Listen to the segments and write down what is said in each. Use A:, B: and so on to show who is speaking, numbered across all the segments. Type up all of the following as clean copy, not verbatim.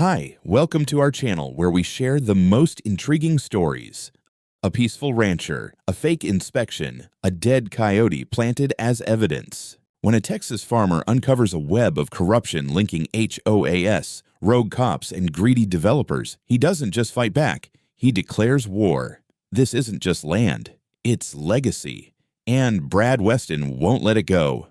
A: Hi, welcome to our channel where we share the most intriguing stories. A peaceful rancher, a fake inspection, a dead coyote planted as evidence. When a Texas farmer uncovers a web of corruption linking HOAs, rogue cops, and greedy developers, he doesn't just fight back, he declares war. This isn't just land, it's legacy. And Brad Weston won't let it go.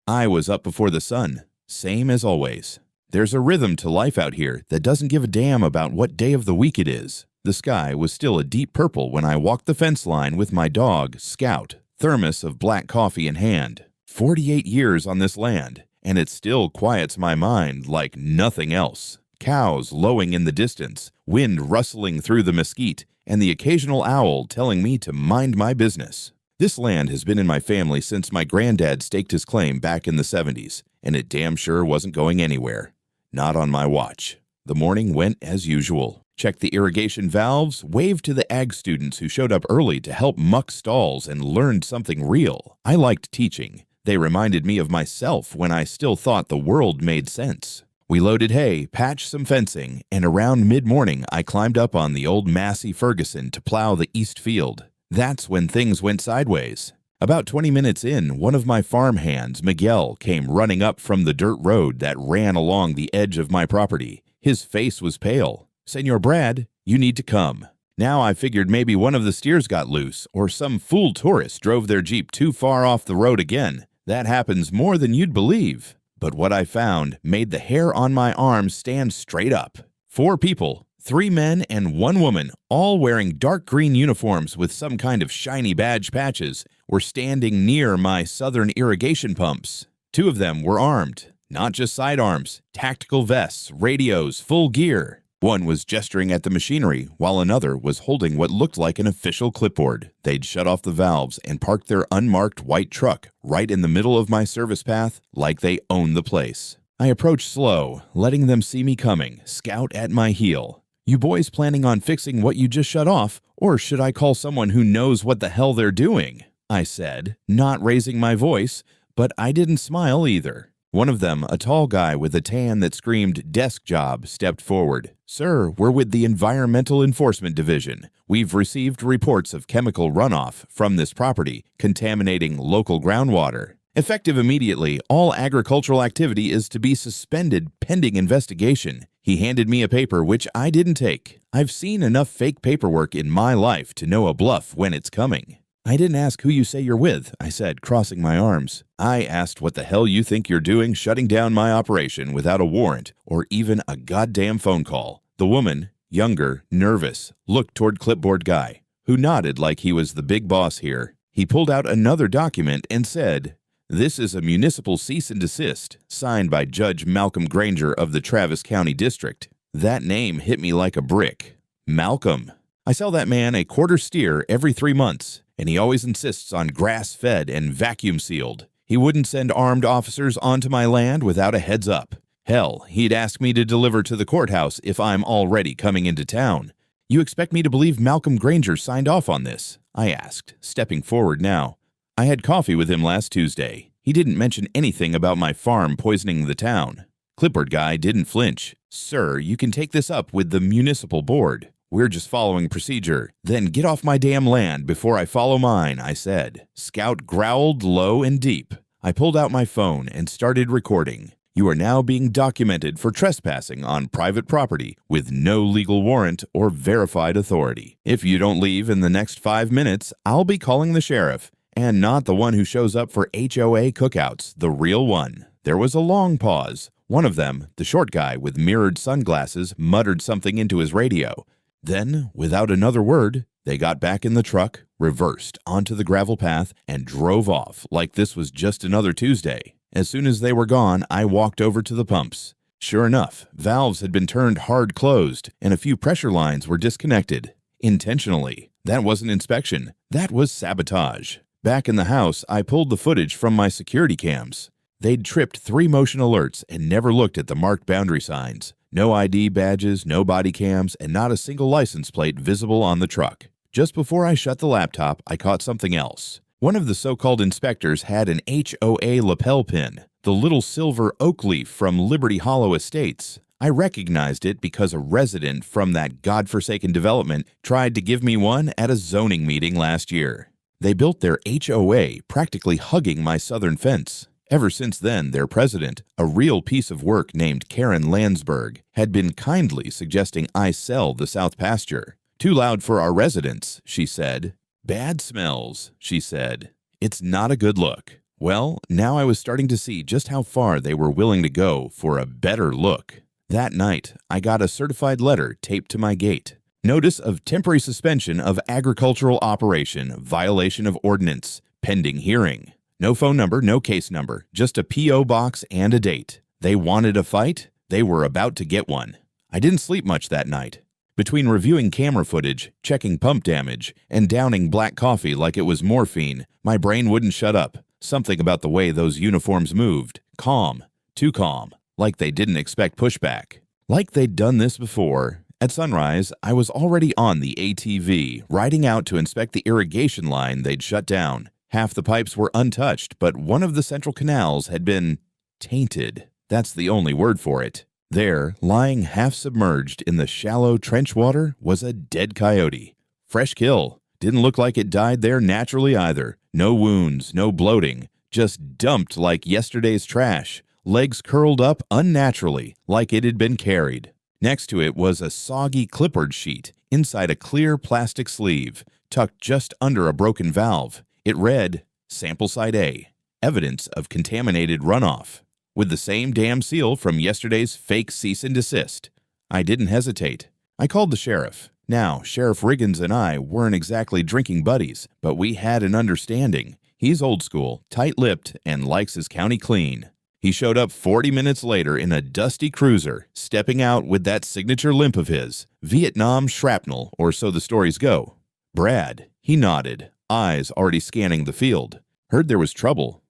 A: I was up before the sun, same as always. There's a rhythm to life out here that doesn't give a damn about what day of the week it is. The sky was still a deep purple when I walked the fence line with my dog, Scout, thermos of black coffee in hand. 48 years on this land, and it still quiets my mind like nothing else. Cows lowing in the distance, wind rustling through the mesquite, and the occasional owl telling me to mind my business. This land has been in my family since my granddad staked his claim back in the 70s, and it damn sure wasn't going anywhere. Not on my watch. The morning went as usual. Checked the irrigation valves, waved to the ag students who showed up early to help muck stalls, and learned something real. I liked teaching. They reminded me of myself when I still thought the world made sense. We loaded hay, patched some fencing, and around mid-morning I climbed up on the old Massey Ferguson to plow the east field. That's when things went sideways. About 20 minutes in, one of my farm hands, Miguel, came running up from the dirt road that ran along the edge of my property. His face was pale. "Senor Brad, you need to come." Now I figured maybe one of the steers got loose, or some fool tourist drove their Jeep too far off the road again. That happens more than you'd believe. But what I found made the hair on my arms stand straight up. 4 people. 3 men and 1 woman, all wearing dark green uniforms with some kind of shiny badge patches, were standing near my southern irrigation pumps. 2 of them were armed, not just sidearms, tactical vests, radios, full gear. One was gesturing at the machinery, while another was holding what looked like an official clipboard. They'd shut off the valves and parked their unmarked white truck right in the middle of my service path like they owned the place. I approached slow, letting them see me coming, Scout at my heel. "You boys planning on fixing what you just shut off, or should I call someone who knows what the hell they're doing?" I said, not raising my voice, but I didn't smile either. One of them, a tall guy with a tan that screamed desk job, stepped forward. "Sir, we're with the Environmental Enforcement Division. We've received reports of chemical runoff from this property, contaminating local groundwater. Effective immediately, all agricultural activity is to be suspended pending investigation." He handed me a paper which I didn't take. I've seen enough fake paperwork in my life to know a bluff when it's coming. "I didn't ask who you say you're with," I said, crossing my arms. "I asked what the hell you think you're doing shutting down my operation without a warrant or even a goddamn phone call." The woman, younger, nervous, looked toward clipboard guy, who nodded like he was the big boss here. He pulled out another document and said, "This is a municipal cease and desist, signed by Judge Malcolm Granger of the Travis County District." That name hit me like a brick. Malcolm. I sell that man a quarter steer every 3 months, and he always insists on grass-fed and vacuum-sealed. He wouldn't send armed officers onto my land without a heads up. Hell, he'd ask me to deliver to the courthouse if I'm already coming into town. "You expect me to believe Malcolm Granger signed off on this?" I asked, stepping forward now. "I had coffee with him last Tuesday. He didn't mention anything about my farm poisoning the town." Clipboard guy didn't flinch. "Sir, you can take this up with the municipal board. We're just following procedure." "Then get off my damn land before I follow mine," I said. Scout growled low and deep. I pulled out my phone and started recording. "You are now being documented for trespassing on private property with no legal warrant or verified authority. If you don't leave in the next 5 minutes, I'll be calling the sheriff. And not the one who shows up for HOA cookouts, the real one." There was a long pause. One of them, the short guy with mirrored sunglasses, muttered something into his radio. Then, without another word, they got back in the truck, reversed onto the gravel path, and drove off like this was just another Tuesday. As soon as they were gone, I walked over to the pumps. Sure enough, valves had been turned hard closed, and a few pressure lines were disconnected. Intentionally. That wasn't inspection. That was sabotage. Back in the house, I pulled the footage from my security cams. They'd tripped 3 motion alerts and never looked at the marked boundary signs. No ID badges, no body cams, and not a single license plate visible on the truck. Just before I shut the laptop, I caught something else. One of the so-called inspectors had an HOA lapel pin, the little silver oak leaf from Liberty Hollow Estates. I recognized it because a resident from that godforsaken development tried to give me one at a zoning meeting last year. They built their HOA practically hugging my southern fence. Ever since then, their president, a real piece of work named Karen Landsberg, had been kindly suggesting I sell the south pasture. Too loud for our residents, she said. Bad smells, she said. It's not a good look. Well, now I was starting to see just how far they were willing to go for a better look. That night, I got a certified letter taped to my gate. Notice of temporary suspension of agricultural operation, violation of ordinance, pending hearing. No phone number, no case number, just a P.O. box and a date. They wanted a fight. They were about to get one. I didn't sleep much that night. Between reviewing camera footage, checking pump damage, and downing black coffee like it was morphine, my brain wouldn't shut up. Something about the way those uniforms moved. Calm. Too calm. Like they didn't expect pushback. Like they'd done this before. At sunrise, I was already on the ATV, riding out to inspect the irrigation line they'd shut down. Half the pipes were untouched, but one of the central canals had been tainted. That's the only word for it. There, lying half submerged in the shallow trench water, was a dead coyote. Fresh kill. Didn't look like it died there naturally either. No wounds, no bloating. Just dumped like yesterday's trash. Legs curled up unnaturally, like it had been carried. Next to it was a soggy clipboard sheet inside a clear plastic sleeve, tucked just under a broken valve. It read, Sample Site A, evidence of contaminated runoff, with the same damn seal from yesterday's fake cease and desist. I didn't hesitate. I called the sheriff. Now, Sheriff Riggins and I weren't exactly drinking buddies, but we had an understanding. He's old school, tight-lipped, and likes his county clean. He showed up 40 minutes later in a dusty cruiser, stepping out with that signature limp of his. Vietnam shrapnel, or so the stories go. Brad, he nodded, eyes already scanning the field. Heard there was trouble.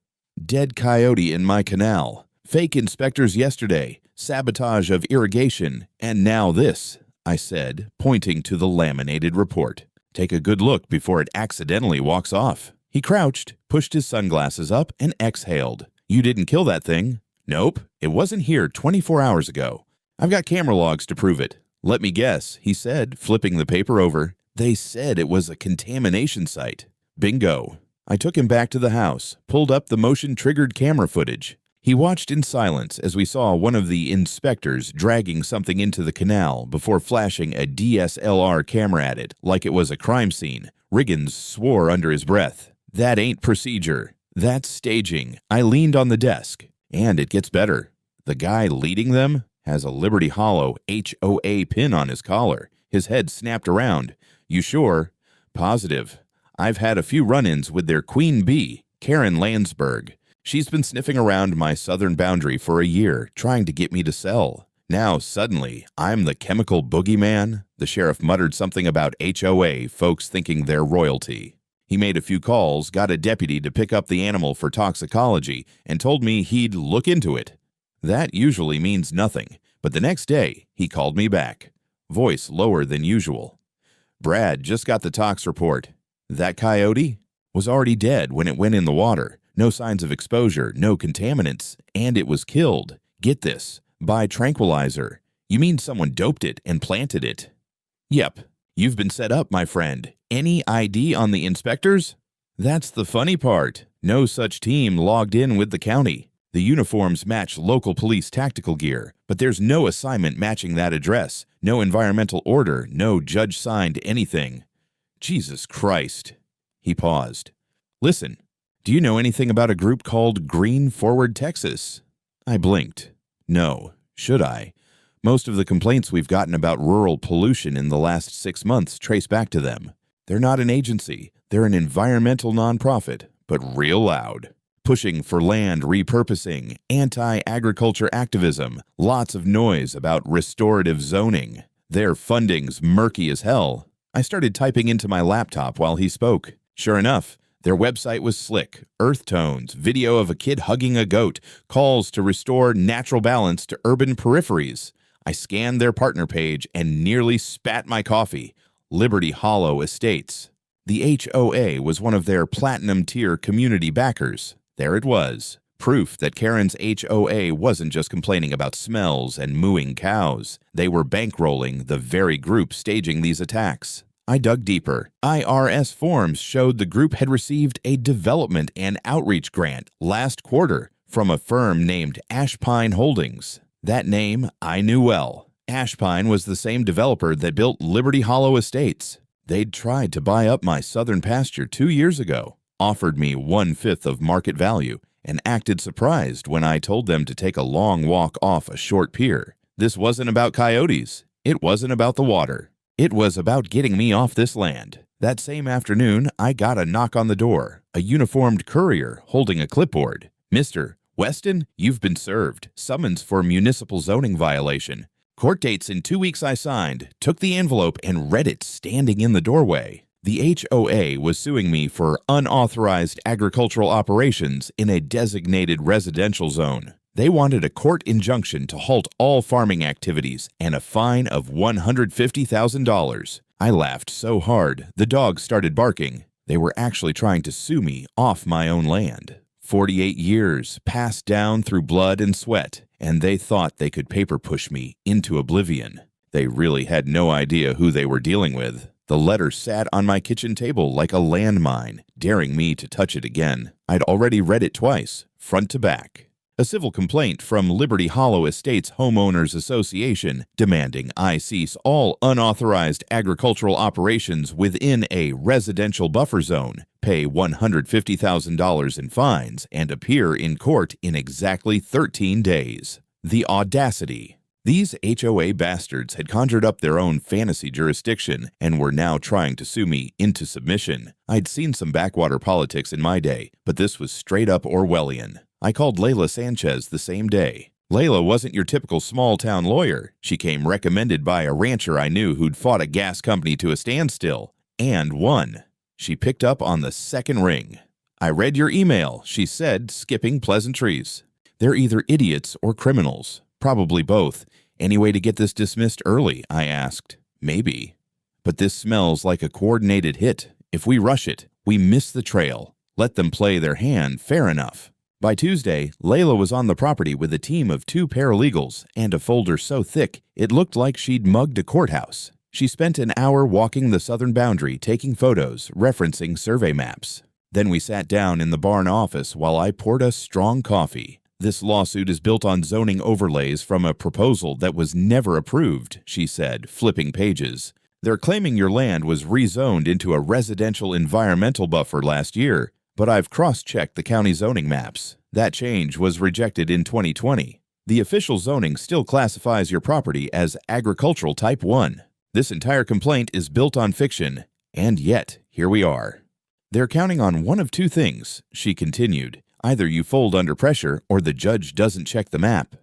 A: Dead coyote in my canal. Fake inspectors yesterday. Sabotage of irrigation. And now this, I said, pointing to the laminated report. Take a good look before it accidentally walks off. He crouched, pushed his sunglasses up, and exhaled. You didn't kill that thing. Nope, it wasn't here 24 hours ago. I've got camera logs to prove it. Let me guess, he said, flipping the paper over. They said it was a contamination site. Bingo. I took him back to the house, pulled up the motion-triggered camera footage. He watched in silence as we saw one of the inspectors dragging something into the canal before flashing a DSLR camera at it like it was a crime scene. Riggins swore under his breath. That ain't procedure. That's staging. I leaned on the desk. And it gets better. The guy leading them has a Liberty Hollow HOA pin on his collar. His head snapped around. You sure? Positive. I've had a few run-ins with their queen bee, Karen Landsberg. She's been sniffing around my southern boundary for a year, trying to get me to sell. Now, suddenly, I'm the chemical boogeyman? The sheriff muttered something about HOA folks thinking they're royalty. He made a few calls, got a deputy to pick up the animal for toxicology, and told me he'd look into it. That usually means nothing, but the next day, he called me back. Voice lower than usual. Brad just got the tox report. That coyote was already dead when it went in the water. No signs of exposure, no contaminants, and it was killed. Get this, by tranquilizer. You mean someone doped it and planted it? Yep. You've been set up, my friend. Any ID on the inspectors? That's the funny part. No such team logged in with the county. The uniforms match local police tactical gear, but there's no assignment matching that address, no environmental order, no judge-signed anything. Jesus Christ. He paused. Listen, do you know anything about a group called Green Forward Texas? I blinked. No. Should I? Most of the complaints we've gotten about rural pollution in the last 6 months trace back to them. They're not an agency. They're an environmental nonprofit, but real loud. Pushing for land repurposing, anti-agriculture activism, lots of noise about restorative zoning. Their funding's murky as hell. I started typing into my laptop while he spoke. Sure enough, their website was slick. Earth tones, video of a kid hugging a goat, calls to restore natural balance to urban peripheries. I scanned their partner page and nearly spat my coffee. Liberty Hollow Estates. The HOA was one of their platinum-tier community backers. There it was. Proof that Karen's HOA wasn't just complaining about smells and mooing cows. They were bankrolling the very group staging these attacks. I dug deeper. IRS forms showed the group had received a development and outreach grant last quarter from a firm named Ashpine Holdings. That name I knew well. Ashpine was the same developer that built Liberty Hollow Estates. They'd tried to buy up my southern pasture 2 years ago, offered me 1/5 of market value, and acted surprised when I told them to take a long walk off a short pier. This wasn't about coyotes. It wasn't about the water. It was about getting me off this land. That same afternoon, I got a knock on the door, a uniformed courier holding a clipboard. "Mr. Weston, you've been served. Summons for municipal zoning violation. Court dates in 2 weeks." I signed, took the envelope, and read it standing in the doorway. The HOA was suing me for unauthorized agricultural operations in a designated residential zone. They wanted a court injunction to halt all farming activities and a fine of $150,000. I laughed so hard, the dogs started barking. They were actually trying to sue me off my own land. 48 years passed down through blood and sweat, and they thought they could paper push me into oblivion. They really had no idea who they were dealing with. The letter sat on my kitchen table like a landmine, daring me to touch it again. I'd already read it twice, front to back. A civil complaint from Liberty Hollow Estates Homeowners Association demanding I cease all unauthorized agricultural operations within a residential buffer zone, pay $150,000 in fines, and appear in court in exactly 13 days. The audacity. These HOA bastards had conjured up their own fantasy jurisdiction and were now trying to sue me into submission. I'd seen some backwater politics in my day, but this was straight up Orwellian. I called Layla Sanchez the same day. Layla wasn't your typical small-town lawyer. She came recommended by a rancher I knew who'd fought a gas company to a standstill, and won. She picked up on the second ring. "I read your email," she said, skipping pleasantries. "They're either idiots or criminals. Probably both. Any way to get this dismissed early?" I asked. "Maybe. But this smells like a coordinated hit. If we rush it, we miss the trail. Let them play their hand fair enough." By Tuesday, Layla was on the property with a team of 2 paralegals and a folder so thick it looked like she'd mugged a courthouse. She spent an hour walking the southern boundary, taking photos, referencing survey maps. Then we sat down in the barn office while I poured us strong coffee. "This lawsuit is built on zoning overlays from a proposal that was never approved," she said, flipping pages. "They're claiming your land was rezoned into a residential environmental buffer last year, but I've cross-checked the county zoning maps. That change was rejected in 2020. The official zoning still classifies your property as agricultural type 1. This entire complaint is built on fiction, and yet here we are." "They're counting on one of 2 things," she continued. "Either you fold under pressure or the judge doesn't check the map."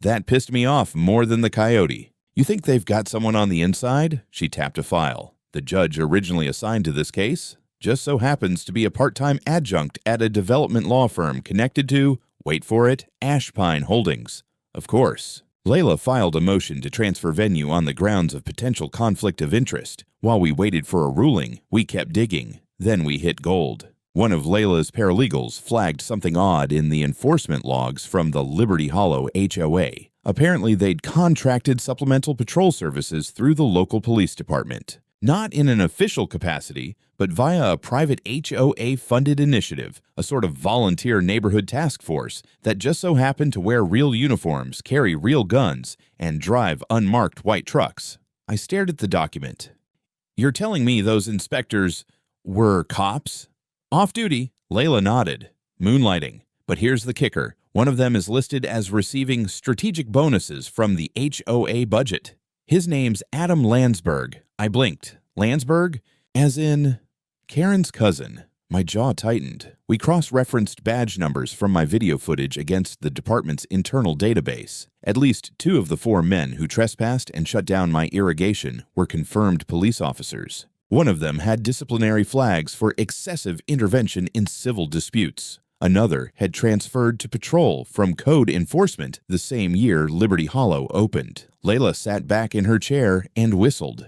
A: That pissed me off more than the coyote. "You think they've got someone on the inside?" She tapped a file. "The judge originally assigned to this case just so happens to be a part-time adjunct at a development law firm connected to, wait for it, Ashpine Holdings. Of course." Layla filed a motion to transfer venue on the grounds of potential conflict of interest. While we waited for a ruling, we kept digging. Then we hit gold. One of Layla's paralegals flagged something odd in the enforcement logs from the Liberty Hollow HOA. Apparently, they'd contracted supplemental patrol services through the local police department. Not in an official capacity, but via a private HOA-funded initiative, a sort of volunteer neighborhood task force that just so happened to wear real uniforms, carry real guns, and drive unmarked white trucks. I stared at the document. "You're telling me those inspectors were cops?" "Off-duty," Layla nodded. "Moonlighting. But here's the kicker. One of them is listed as receiving strategic bonuses from the HOA budget. His name's Adam Landsberg." I blinked. "Landsberg? As in Karen's cousin." My jaw tightened. We cross-referenced badge numbers from my video footage against the department's internal database. At least 2 of the 4 men who trespassed and shut down my irrigation were confirmed police officers. One of them had disciplinary flags for excessive intervention in civil disputes. Another had transferred to patrol from code enforcement the same year Liberty Hollow opened. Layla sat back in her chair and whistled.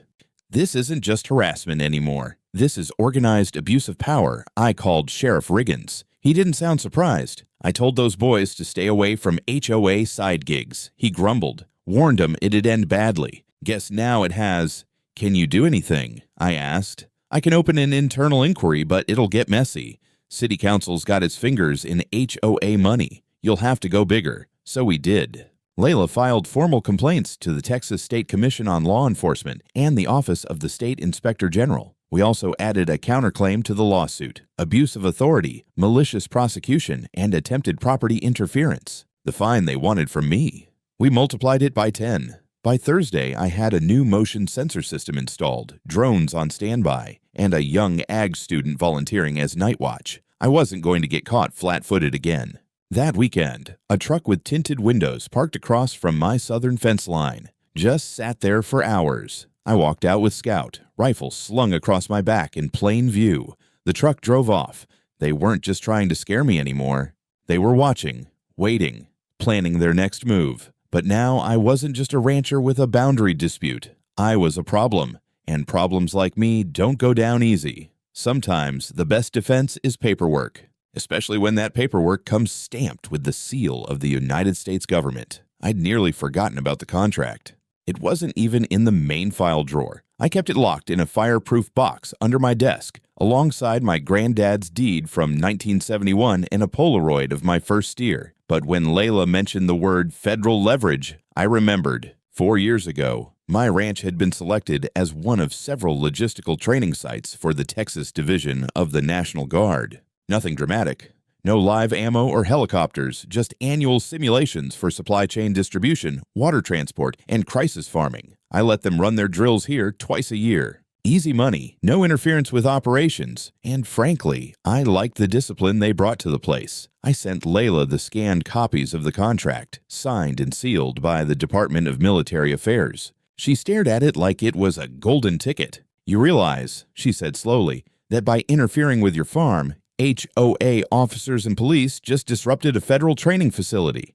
A: "This isn't just harassment anymore. This is organized abuse of power." I called Sheriff Riggins. He didn't sound surprised. I told those boys to stay away from HOA side gigs. He grumbled, warned them it'd end badly. Guess now it has. Can you do anything? I asked. I can open an internal inquiry, but it'll get messy. City Council's got its fingers in HOA money. You'll have to go bigger. So we did. Layla filed formal complaints to the Texas State Commission on Law Enforcement and the Office of the State Inspector General. We also added a counterclaim to the lawsuit: abuse of authority, malicious prosecution, and attempted property interference. The fine they wanted from me. We multiplied it by 10. By Thursday, I had a new motion sensor system installed, drones on standby, and a young ag student volunteering as night watch. I wasn't going to get caught flat-footed again. That weekend, a truck with tinted windows parked across from my southern fence line. Just sat there for hours. I walked out with Scout, rifle slung across my back in plain view. The truck drove off. They weren't just trying to scare me anymore. They were watching, waiting, planning their next move. But now I wasn't just a rancher with a boundary dispute. I was a problem, and problems like me don't go down easy. Sometimes the best defense is paperwork, especially when that paperwork comes stamped with the seal of the United States government. I'd nearly forgotten about the contract. It wasn't even in the main file drawer. I kept it locked in a fireproof box under my desk, alongside my granddad's deed from 1971 and a Polaroid of my first steer. But when Layla mentioned the word federal leverage, I remembered. 4 years ago, my ranch had been selected as one of several logistical training sites for the Texas Division of the National Guard. Nothing dramatic. No live ammo or helicopters, just annual simulations for supply chain distribution, water transport, and crisis farming. I let them run their drills here twice a year. Easy money, no interference with operations, and frankly, I liked the discipline they brought to the place. I sent Layla the scanned copies of the contract, signed and sealed by the Department of Military Affairs. She stared at it like it was a golden ticket. You realize, she said slowly, that by interfering with your farm, HOA officers and police just disrupted a federal training facility.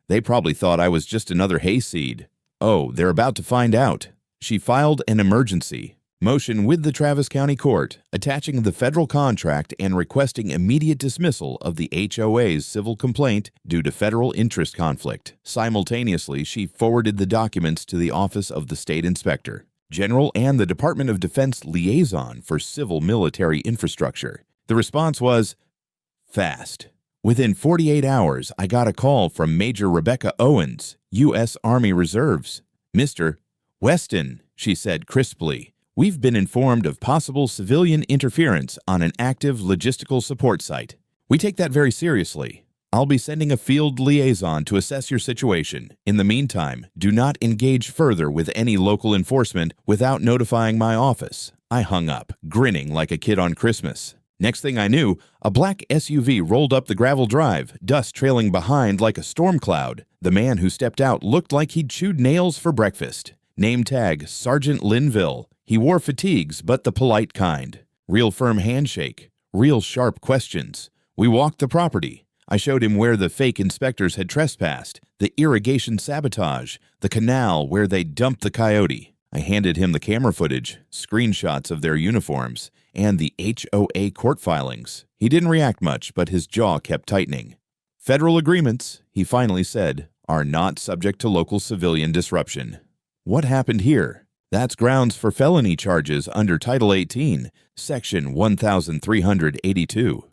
A: They probably thought I was just another hayseed. Oh, they're about to find out. She filed an emergency motion with the Travis County Court, attaching the federal contract and requesting immediate dismissal of the HOA's civil complaint due to federal interest conflict. Simultaneously, she forwarded the documents to the Office of the State Inspector General and the Department of Defense Liaison for Civil Military Infrastructure. The response was fast. Within 48 hours, I got a call from Major Rebecca Owens, U.S. Army Reserves. "Mr. Weston," she said crisply, "we've been informed of possible civilian interference on an active logistical support site. We take that very seriously. I'll be sending a field liaison to assess your situation. In the meantime, do not engage further with any local enforcement without notifying my office." I hung up, grinning like a kid on Christmas. Next thing I knew, a black SUV rolled up the gravel drive, dust trailing behind like a storm cloud. The man who stepped out looked like he'd chewed nails for breakfast. Name tag, Sergeant Linville. He wore fatigues, but the polite kind. Real firm handshake. Real sharp questions. We walked the property. I showed him where the fake inspectors had trespassed, the irrigation sabotage, the canal where they dumped the coyote. I handed him the camera footage, screenshots of their uniforms, and the HOA court filings. He didn't react much, but his jaw kept tightening. "Federal agreements," he finally said, "are not subject to local civilian disruption." What happened here? That's grounds for felony charges under Title 18, Section 1382.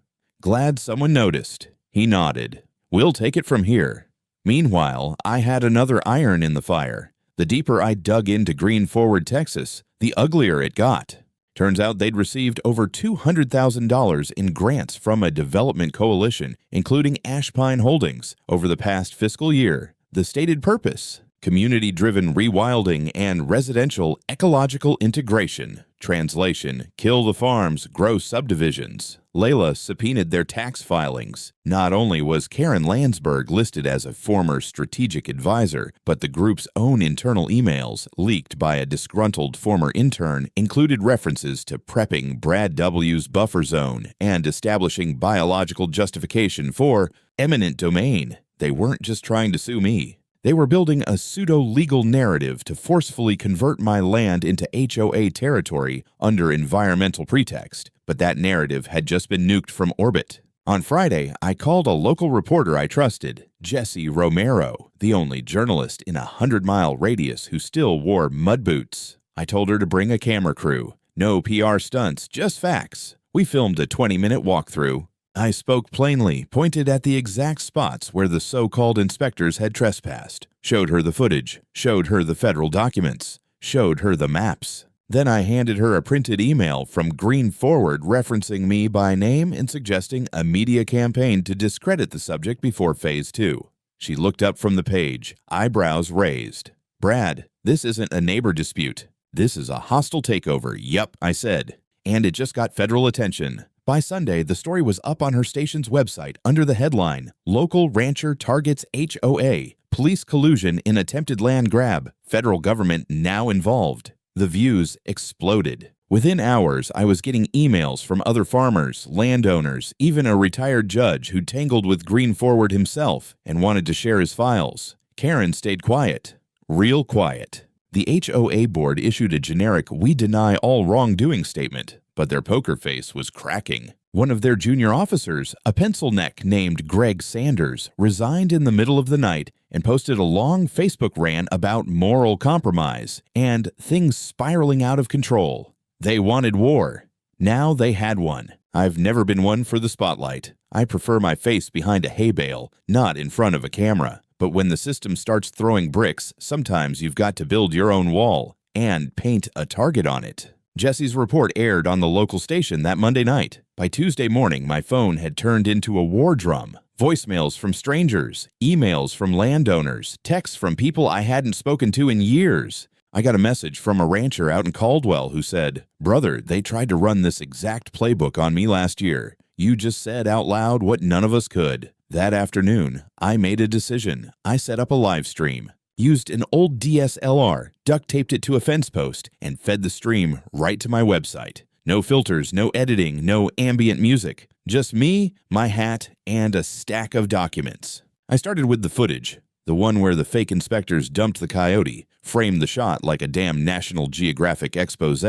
A: Glad someone noticed. He nodded. "We'll take it from here." Meanwhile, I had another iron in the fire. The deeper I dug into Green Forward, Texas, the uglier it got. Turns out they'd received over $200,000 in grants from a development coalition, including Ashpine Holdings, over the past fiscal year. The stated purpose: community-driven rewilding and residential ecological integration. Translation: kill the farms, grow subdivisions. Layla subpoenaed their tax filings. Not only was Karen Landsberg listed as a former strategic advisor, but the group's own internal emails, leaked by a disgruntled former intern, included references to prepping Brad W.'s buffer zone and establishing biological justification for eminent domain. They weren't just trying to sue me. They were building a pseudo-legal narrative to forcefully convert my land into HOA territory under environmental pretext, but that narrative had just been nuked from orbit. On Friday, I called a local reporter I trusted, Jesse Romero, the only journalist in a 100-mile radius who still wore mud boots. I told her to bring a camera crew. No PR stunts, just facts. We filmed a 20-minute walkthrough. I spoke plainly, pointed at the exact spots where the so-called inspectors had trespassed, showed her the footage, showed her the federal documents, showed her the maps. Then I handed her a printed email from Green Forward referencing me by name and suggesting a media campaign to discredit the subject before Phase 2. She looked up from the page, eyebrows raised. "Brad, this isn't a neighbor dispute. This is a hostile takeover, yup," I said. And it just got federal attention. By Sunday, the story was up on her station's website under the headline, "Local Rancher Targets HOA, Police Collusion in Attempted Land Grab, Federal Government Now Involved." The views exploded. Within hours, I was getting emails from other farmers, landowners, even a retired judge who tangled with Green Forward himself and wanted to share his files. Karen stayed quiet. Real quiet. The HOA board issued a generic "we deny all wrongdoing" statement, but their poker face was cracking. One of their junior officers, a pencil neck named Greg Sanders, resigned in the middle of the night and posted a long Facebook rant about moral compromise and things spiraling out of control. They wanted war. Now they had one. I've never been one for the spotlight. I prefer my face behind a hay bale, not in front of a camera. But when the system starts throwing bricks, sometimes you've got to build your own wall and paint a target on it. Jesse's report aired on the local station that Monday night. By Tuesday morning, my phone had turned into a war drum. Voicemails from strangers, emails from landowners, texts from people I hadn't spoken to in years. I got a message from a rancher out in Caldwell who said, "Brother, they tried to run this exact playbook on me last year. You just said out loud what none of us could." That afternoon, I made a decision. I set up a live stream, used an old DSLR, duct taped it to a fence post, and fed the stream right to my website. No filters, no editing, no ambient music. Just me, my hat, and a stack of documents. I started with the footage, the one where the fake inspectors dumped the coyote, framed the shot like a damn National Geographic expose,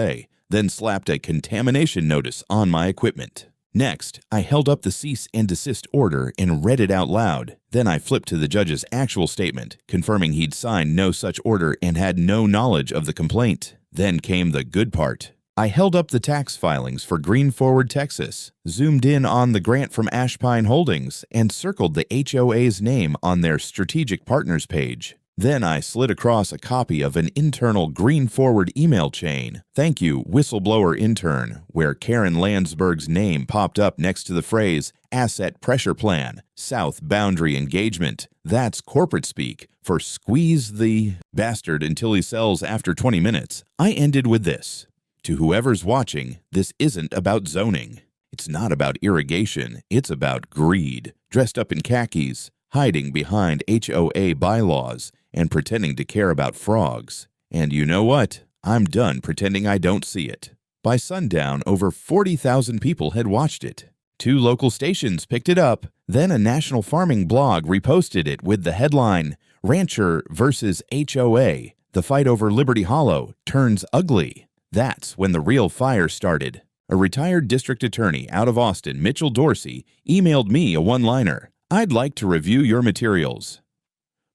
A: then slapped a contamination notice on my equipment. Next, I held up the cease and desist order and read it out loud. Then I flipped to the judge's actual statement, confirming he'd signed no such order and had no knowledge of the complaint. Then came the good part. I held up the tax filings for Green Forward, Texas, zoomed in on the grant from Ashpine Holdings, and circled the HOA's name on their Strategic Partners page. Then I slid across a copy of an internal Green Forward email chain, "Thank you, whistleblower intern," where Karen Landsberg's name popped up next to the phrase "Asset Pressure Plan, South Boundary Engagement." That's corporate speak for squeeze the bastard until he sells after 20 minutes. I ended with this. To whoever's watching, this isn't about zoning. It's not about irrigation. It's about greed, dressed up in khakis, hiding behind HOA bylaws, and pretending to care about frogs. And you know what? I'm done pretending I don't see it. By sundown, over 40,000 people had watched it. 2 local stations picked it up. Then a national farming blog reposted it with the headline, "Rancher versus HOA. The fight over Liberty Hollow turns ugly." That's when the real fire started. A retired district attorney out of Austin, Mitchell Dorsey, emailed me a one-liner. "I'd like to review your materials."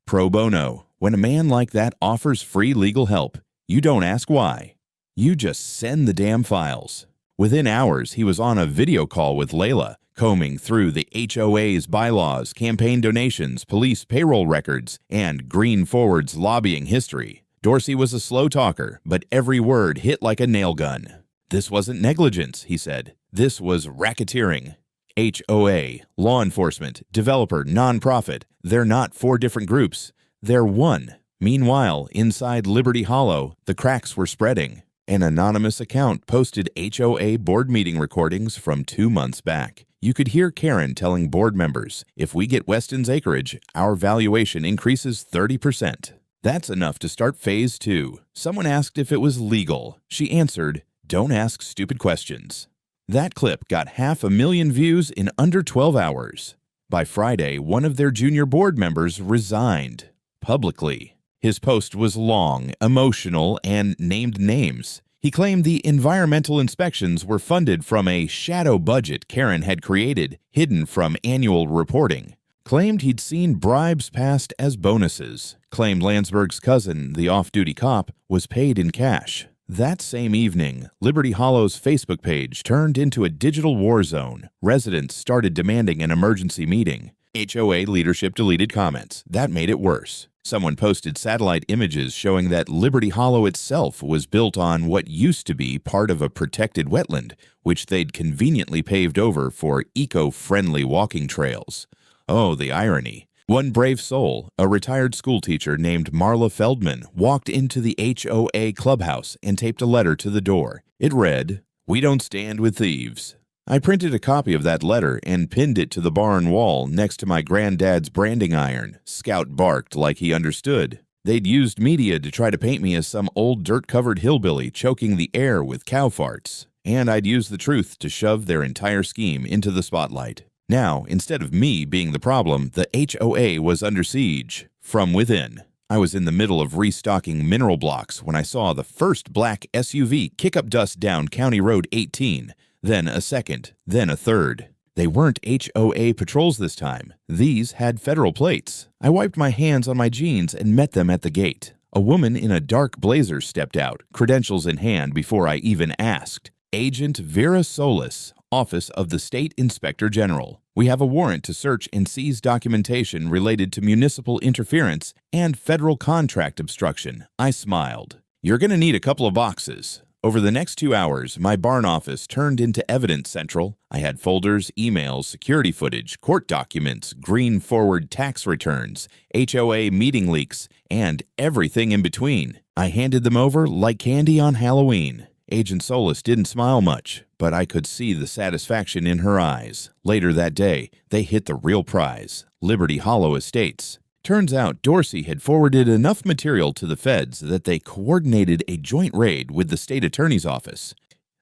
A: Pro bono. When a man like that offers free legal help, you don't ask why. You just send the damn files. Within hours, he was on a video call with Layla, combing through the HOA's bylaws, campaign donations, police payroll records, and Green Forward's lobbying history. Dorsey was a slow talker, but every word hit like a nail gun. "This wasn't negligence," he said. "This was racketeering. HOA, law enforcement, developer, nonprofit. They're not 4 different groups. They're one." Meanwhile, inside Liberty Hollow, the cracks were spreading. An anonymous account posted HOA board meeting recordings from 2 months back. You could hear Karen telling board members, "If we get Weston's acreage, our valuation increases 30%. That's enough to start phase 2. Someone asked if it was legal. She answered, "Don't ask stupid questions." That clip got 500,000 views in under 12 hours. By Friday, one of their junior board members resigned. Publicly. His post was long, emotional, and named names. He claimed the environmental inspections were funded from a shadow budget Karen had created, hidden from annual reporting. Claimed he'd seen bribes passed as bonuses. Claimed Landsberg's cousin, the off-duty cop, was paid in cash. That same evening, Liberty Hollow's Facebook page turned into a digital war zone. Residents started demanding an emergency meeting. HOA leadership deleted comments. That made it worse. Someone posted satellite images showing that Liberty Hollow itself was built on what used to be part of a protected wetland, which they'd conveniently paved over for eco-friendly walking trails. Oh, the irony. One brave soul, a retired schoolteacher named Marla Feldman, walked into the HOA clubhouse and taped a letter to the door. It read, "We don't stand with thieves." I printed a copy of that letter and pinned it to the barn wall next to my granddad's branding iron. Scout barked like he understood. They'd used media to try to paint me as some old dirt-covered hillbilly choking the air with cow farts. And I'd used the truth to shove their entire scheme into the spotlight. Now, instead of me being the problem, the HOA was under siege from within. I was in the middle of restocking mineral blocks when I saw the first black SUV kick up dust down County Road 18, then a second, then a third. They weren't HOA patrols this time. These had federal plates. I wiped my hands on my jeans and met them at the gate. A woman in a dark blazer stepped out, credentials in hand before I even asked. Agent Vera Solis, Office of the State Inspector General. We have a warrant to search and seize documentation related to municipal interference and federal contract obstruction. I smiled. You're going to need a couple of boxes. Over the next 2 hours, my barn office turned into evidence central. I had folders, emails, security footage, court documents, green forward tax returns, HOA meeting leaks, and everything in between. I handed them over like candy on Halloween. Agent Solis didn't smile much, but I could see the satisfaction in her eyes. Later that day, they hit the real prize, Liberty Hollow Estates. Turns out Dorsey had forwarded enough material to the feds that they coordinated a joint raid with the state attorney's office.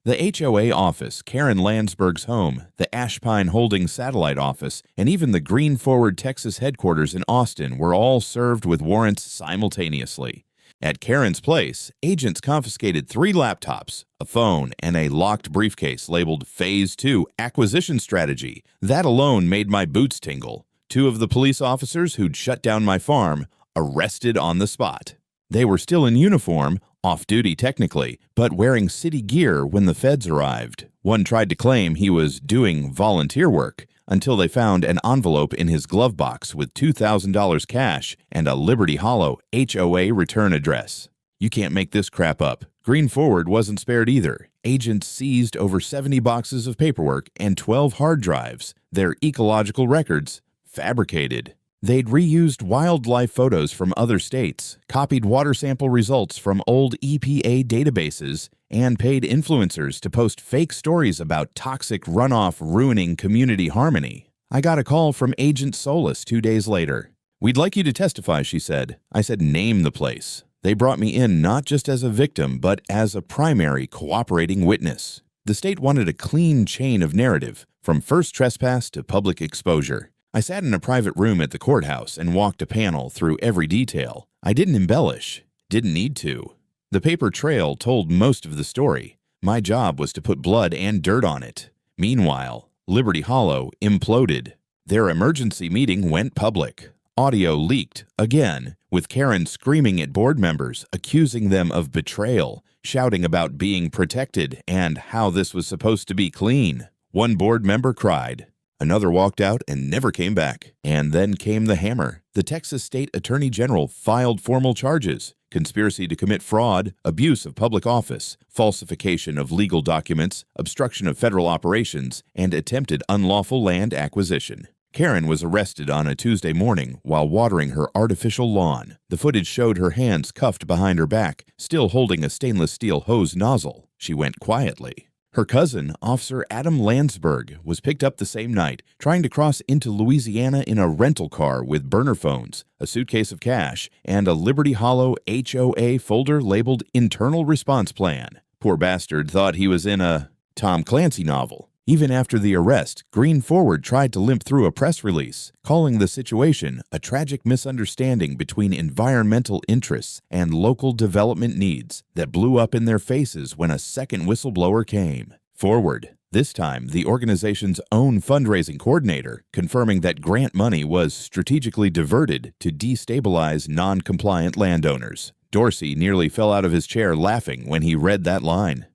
A: The HOA office, Karen Landsberg's home, the Ashpine Holdings satellite office, and even the Green Forward Texas headquarters in Austin were all served with warrants simultaneously. At Karen's place, agents confiscated 3 laptops, a phone, and a locked briefcase labeled Phase 2 Acquisition Strategy. That alone made my boots tingle. 2 of the police officers who'd shut down my farm arrested on the spot. They were still in uniform, off-duty technically, but wearing city gear when the feds arrived. One tried to claim he was doing volunteer work, until they found an envelope in his glove box with $2,000 cash and a Liberty Hollow HOA return address. You can't make this crap up. Green Forward wasn't spared either. Agents seized over 70 boxes of paperwork and 12 hard drives, their ecological records fabricated. They'd reused wildlife photos from other states, copied water sample results from old EPA databases, and paid influencers to post fake stories about toxic runoff ruining community harmony. I got a call from Agent Solis 2 days later. "We'd like you to testify," she said. I said, "Name the place." They brought me in not just as a victim, but as a primary cooperating witness. The state wanted a clean chain of narrative, from first trespass to public exposure. I sat in a private room at the courthouse and walked a panel through every detail. I didn't embellish, didn't need to. The paper trail told most of the story. My job was to put blood and dirt on it. Meanwhile, Liberty Hollow imploded. Their emergency meeting went public. Audio leaked, again, with Karen screaming at board members, accusing them of betrayal, shouting about being protected and how this was supposed to be clean. One board member cried. Another walked out and never came back. And then came the hammer. The Texas State Attorney General filed formal charges: conspiracy to commit fraud, abuse of public office, falsification of legal documents, obstruction of federal operations, and attempted unlawful land acquisition. Karen was arrested on a Tuesday morning while watering her artificial lawn. The footage showed her hands cuffed behind her back, still holding a stainless steel hose nozzle. She went quietly. Her cousin, Officer Adam Landsberg, was picked up the same night, trying to cross into Louisiana in a rental car with burner phones, a suitcase of cash, and a Liberty Hollow HOA folder labeled Internal Response Plan. Poor bastard thought he was in a Tom Clancy novel. Even after the arrest, Green Forward tried to limp through a press release, calling the situation a tragic misunderstanding between environmental interests and local development needs that blew up in their faces when a second whistleblower came forward. This time, the organization's own fundraising coordinator, confirming that grant money was strategically diverted to destabilize non-compliant landowners. Dorsey nearly fell out of his chair laughing when he read that line.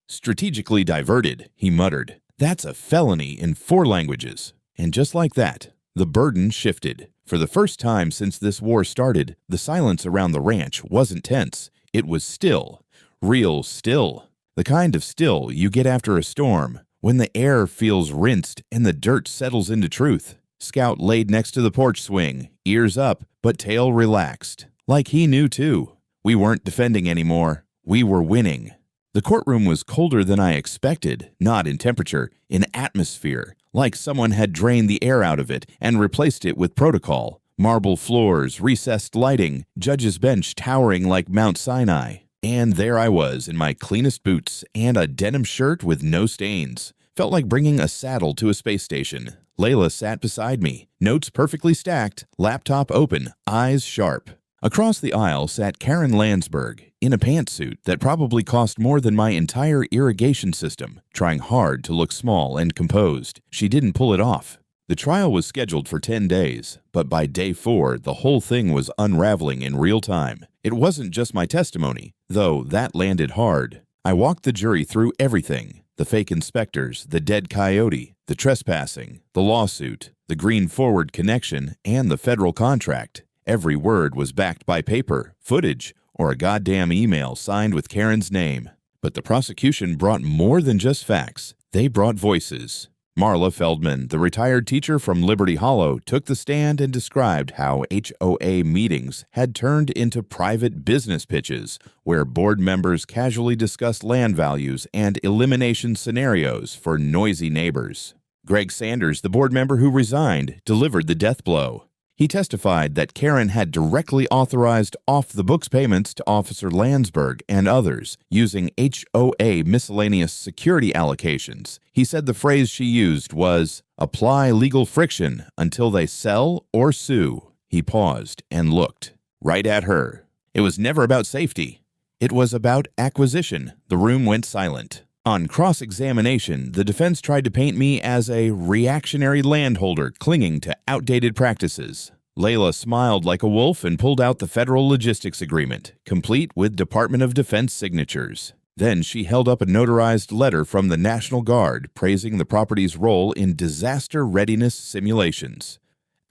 A: "Strategically diverted," he muttered. "That's a felony in 4 languages." And just like that, the burden shifted. For the first time since this war started, the silence around the ranch wasn't tense. It was still. Real still. The kind of still you get after a storm, when the air feels rinsed and the dirt settles into truth. Scout laid next to the porch swing, ears up, but tail relaxed. Like he knew too. We weren't defending anymore. We were winning. The courtroom was colder than I expected, not in temperature, in atmosphere, like someone had drained the air out of it and replaced it with protocol. Marble floors, recessed lighting, judge's bench towering like Mount Sinai. And there I was in my cleanest boots and a denim shirt with no stains. Felt like bringing a saddle to a space station. Layla sat beside me, notes perfectly stacked, laptop open, eyes sharp. Across the aisle sat Karen Landsberg, in a pantsuit that probably cost more than my entire irrigation system, trying hard to look small and composed. She didn't pull it off. The trial was scheduled for 10 days, but by day 4, the whole thing was unraveling in real time. It wasn't just my testimony, though that landed hard. I walked the jury through everything: the fake inspectors, the dead coyote, the trespassing, the lawsuit, the Green Forward connection, and the federal contract. Every word was backed by paper, footage, or a goddamn email signed with Karen's name. But the prosecution brought more than just facts. They brought voices. Marla Feldman, the retired teacher from Liberty Hollow, took the stand and described how HOA meetings had turned into private business pitches, where board members casually discussed land values and elimination scenarios for noisy neighbors. Greg Sanders, the board member who resigned, delivered the death blow. He testified that Karen had directly authorized off-the-books payments to Officer Landsberg and others using HOA miscellaneous security allocations. He said the phrase she used was, "apply legal friction until they sell or sue." He paused and looked right at her. It was never about safety. It was about acquisition. The room went silent. On cross-examination, the defense tried to paint me as a reactionary landholder clinging to outdated practices. Layla smiled like a wolf and pulled out the federal logistics agreement, complete with Department of Defense signatures. Then she held up a notarized letter from the National Guard praising the property's role in disaster readiness simulations.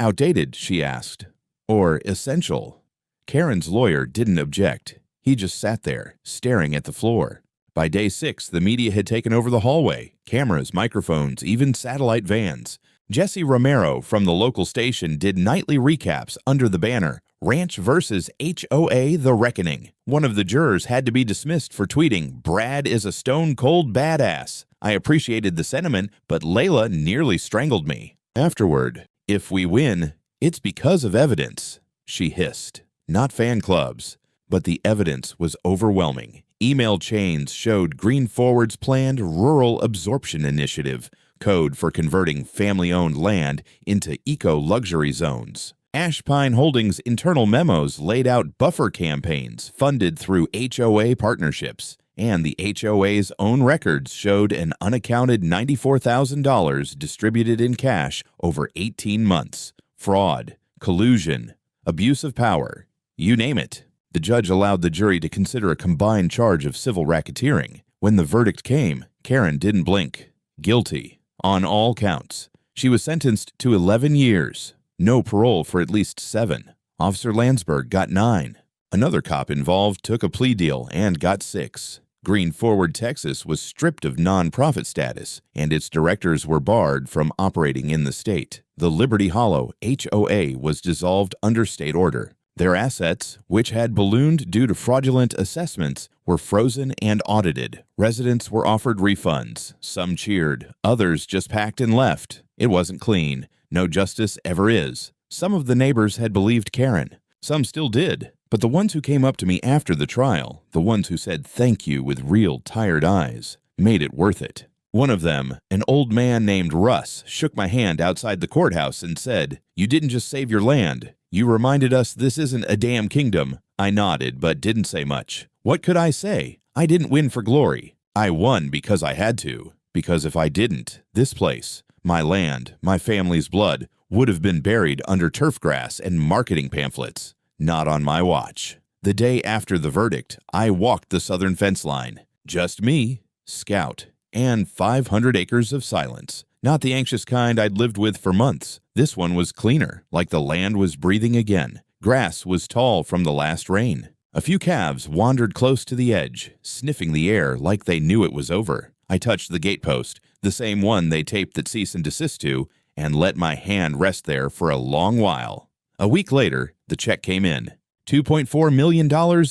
A: Outdated, she asked, or essential? Karen's lawyer didn't object. He just sat there, staring at the floor. By day 6, the media had taken over the hallway, cameras, microphones, even satellite vans. Jesse Romero from the local station did nightly recaps under the banner, "Ranch vs. HOA The Reckoning." One of the jurors had to be dismissed for tweeting, "Brad is a stone-cold badass." I appreciated the sentiment, but Layla nearly strangled me. Afterward, "If we win, it's because of evidence," she hissed. Not fan clubs, but the evidence was overwhelming. Email chains showed Green Forward's planned rural absorption initiative, code for converting family-owned land into eco-luxury zones. Ashpine Holdings' internal memos laid out buffer campaigns funded through HOA partnerships, and the HOA's own records showed an unaccounted $94,000 distributed in cash over 18 months. Fraud, collusion, abuse of power, you name it. The judge allowed the jury to consider a combined charge of civil racketeering. When the verdict came, Karen didn't blink. Guilty, on all counts. She was sentenced to 11 years. No parole for at least 7. Officer Landsberg got 9. Another cop involved took a plea deal and got 6. Green Forward Texas was stripped of nonprofit status, and its directors were barred from operating in the state. The Liberty Hollow HOA was dissolved under state order. Their assets, which had ballooned due to fraudulent assessments, were frozen and audited. Residents were offered refunds. Some cheered. Others just packed and left. It wasn't clean. No justice ever is. Some of the neighbors had believed Karen. Some still did. But the ones who came up to me after the trial, the ones who said thank you with real tired eyes, made it worth it. One of them, an old man named Russ, shook my hand outside the courthouse and said, "You didn't just save your land. You reminded us this isn't a damn kingdom." I nodded but didn't say much. What could I say? I didn't win for glory. I won because I had to. Because if I didn't, this place, my land, my family's blood, would have been buried under turf grass and marketing pamphlets. Not on my watch. The day after the verdict, I walked the southern fence line. Just me, Scout, and 500 acres of silence. Not the anxious kind I'd lived with for months. This one was cleaner, like the land was breathing again. Grass was tall from the last rain. A few calves wandered close to the edge, sniffing the air like they knew it was over. I touched the gatepost, the same one they taped that cease and desist to, and let my hand rest there for a long while. A week later, the check came in. $2.4 million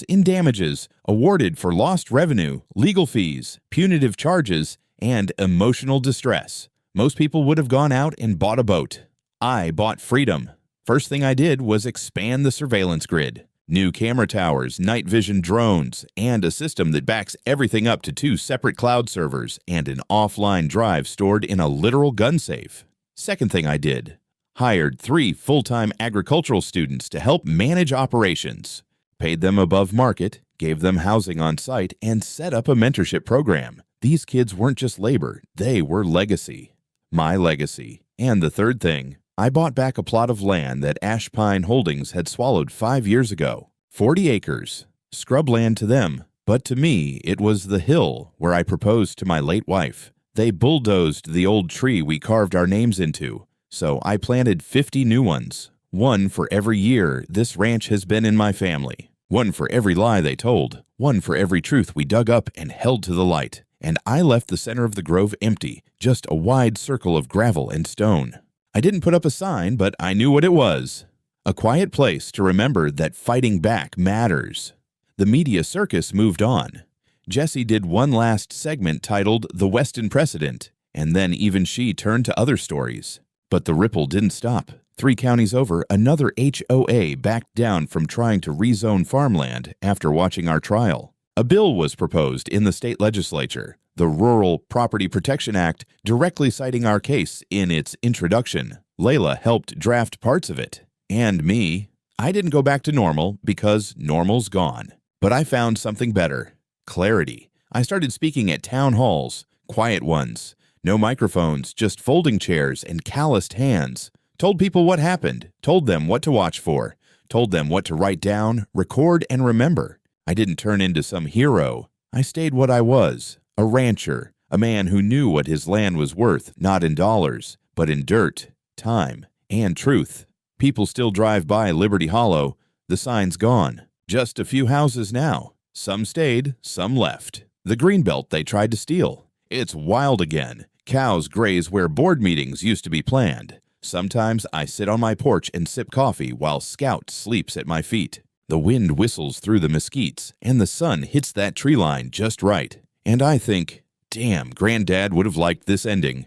A: in damages, awarded for lost revenue, legal fees, punitive charges, and emotional distress. Most people would have gone out and bought a boat. I bought freedom. First thing I did was expand the surveillance grid. New camera towers, night vision drones, and a system that backs everything up to 2 separate cloud servers and an offline drive stored in a literal gun safe. Second thing I did, hired 3 full-time agricultural students to help manage operations, paid them above market, gave them housing on site, and set up a mentorship program. These kids weren't just labor, they were legacy. My legacy. And the third thing, I bought back a plot of land that Ash Pine Holdings had swallowed 5 years ago. 40 acres. Scrubland to them, but to me it was the hill where I proposed to my late wife. They bulldozed the old tree we carved our names into, so I planted 50 new ones. One for every year this ranch has been in my family. One for every lie they told. One for every truth we dug up and held to the light. And I left the center of the grove empty, just a wide circle of gravel and stone. I didn't put up a sign, but I knew what it was. A quiet place to remember that fighting back matters. The media circus moved on. Jessie did one last segment titled The Weston Precedent, and then even she turned to other stories. But the ripple didn't stop. 3 counties over, another HOA backed down from trying to rezone farmland after watching our trial. A bill was proposed in the state legislature, the Rural Property Protection Act, directly citing our case in its introduction. Layla helped draft parts of it. And me. I didn't go back to normal because normal's gone. But I found something better. Clarity. I started speaking at town halls, quiet ones. No microphones, just folding chairs and calloused hands. Told people what happened, told them what to watch for, told them what to write down, record, and remember. I didn't turn into some hero. I stayed what I was, a rancher, a man who knew what his land was worth, not in dollars, but in dirt, time, and truth. People still drive by Liberty Hollow. The sign's gone. Just a few houses now. Some stayed, some left. The greenbelt they tried to steal. It's wild again. Cows graze where board meetings used to be planned. Sometimes I sit on my porch and sip coffee while Scout sleeps at my feet. The wind whistles through the mesquites, and the sun hits that tree line just right. And I think, damn, Granddad would have liked this ending.